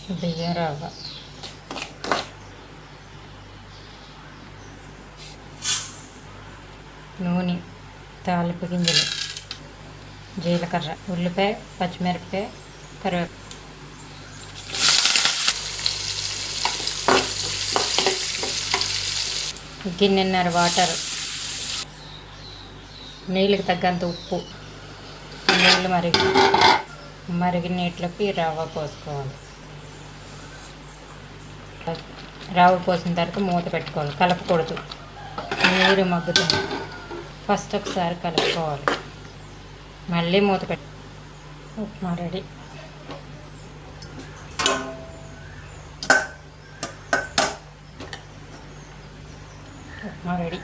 బియ్యం రవ్వ, నూనె, తాలింపు గింజలు, జీలకర్ర, ఉల్లిపాయ, పచ్చిమిరపకాయ, కరివేపాకు, గిన్నెన్నర వాటర్, నీళ్ళకి తగ్గంత ఉప్పు. నీళ్ళు మరిగిన నీటిలోకి రవ్వ పోసుకోవాలి. రవ్వ పోసిన తర్వాత మూత పెట్టుకోవాలి, కలపకూడదు, నీరు మగ్గుతుంది. ఫస్ట్ ఒకసారి కలుపుకోవాలి, మళ్ళీ మూత పెట్టి. ఉప్మా రెడీ. ఉప్మా రెడీ.